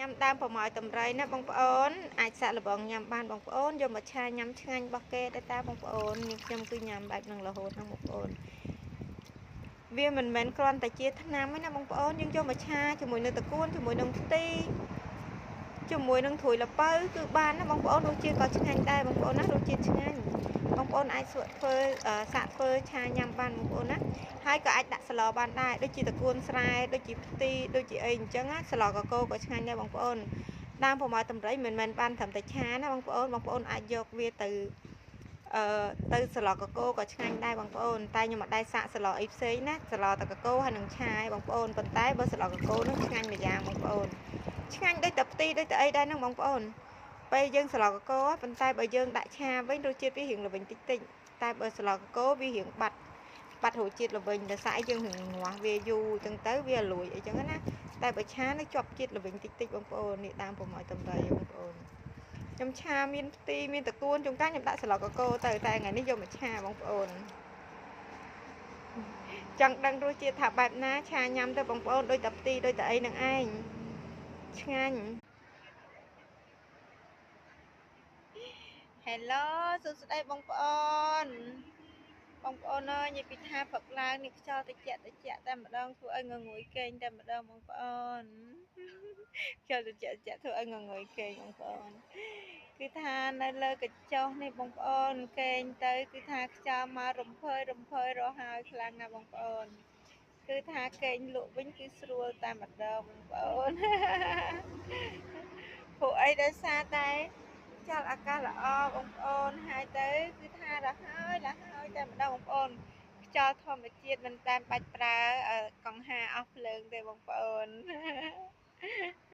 ញ៉ាំដើមប្រម៉ោយតម្រៃណាបងប្អូនអាចសាក់លបងញ៉ាំបានបងប្អូនយកមកឆាញ៉ាំឆ្ងាញ់របស់គេតែបងប្អូននាងខ្ញុំគឺញ៉ាំបែបហ្នឹងរហូតហ្នឹងបងប្អូនវាមិនមែនគ្រាន់តែជាថ្នាំទេណាបងប្អូនយើងយកមកឆាជាមួយនឹងតកួនជាមួយនឹងខ្ទិជាមួយនឹងត្រួយល្ពៅគឺបានណាបងប្អូនរសជាតិក៏ឆ្ងាញ់ដែរបងប្អូនណារសជាតិឆ្ងាញ់បងប្អូនអាចធ្វើសាក់ធ្វើឆាញ៉ាំបានបងប្អូនណាហើយក៏អាចដាក់ស្លបានដែរដូចជាតកួនស្រែដូចជាផ្ទីដូចជាអីអញ្ចឹងណាស្លកកូក៏ឆ្ងាញ់ដែរបងប្អូនដើមប្រម៉ោយតម្រៃមិនមែនបានត្រឹមតែឆាណាបងប្អូនអាចយកវាទៅស្លកកូក៏ឆ្ងាញ់ដែរបងប្អូនតែខ្ញុំអត់ដែរសាកស្លអីផ្សេងណាស្លតកកូហើយនឹងឆាបងប្អូនប៉ុន្តែបើស្លកកូនឹងឆ្ងាញ់មួយយ៉ាងបងប្អូនឆ្ងាញ់ដូចតែផ្ទីដូចតែអីដែរហ្នឹងបងប្អូនពេលយើងស្លកកូប៉ុន្តែបើយើងដាក់ឆាវិញរសជាតិវារៀងល្វីងតិចតែបើស្លកកូវារៀងបាត់រសជាតិល្វីងដោយសារយើងរៀងងាស់វាយូរអញ្ចឹងទៅវាលួយអីចឹងណាតែបើឆានៅជាប់ជាតិល្វីងតិចបងប្អូននេះដើមប្រម៉ោយតម្រៃបងប្អូនខ្ញុំឆាមានផ្ទីមានតកួនជួនកាលខ្ញុំដាក់ស្លកកូទៅតែថ្ងៃនេះយកមកឆាបងប្អូនចង់ដឹងរសជាតិថាបែបណាឆាញ៉ាំទៅបងប្អូនដូចតែផ្ទីដូចតែអីនឹងឯងឆ្ងាញ់ Hello សួស្តីបងប្អូនអើយនិយាយពីថាព្រឹកឡើងនេះខ្យល់តិចតែម្ដងធ្វើឲ្យងងុយគេងតែម្ដងបងប្អូនខ្យល់តិចធ្វើឲ្យងងុយគេងបងប្អូនគឺថានៅលើកញ្ចុះនេះបងប្អូនគេងទៅគឺថាខ្យល់មករំភើយរហហើយខ្លាំងណាស់បងប្អូនគឺថាគេងលក់វិញគឺស្រួលតែម្ដងបងប្អូនពួកអីដោយសារតែខ្យល់អាកាសល្អបងប្អូនហើយទៅគឺថារហើយតែម្ដងបងប្អូនខ្យល់ធម្មជាតិមិនតែបាច់ប្រើកង្ហារអស់ភ្លើងទេបងប្អូន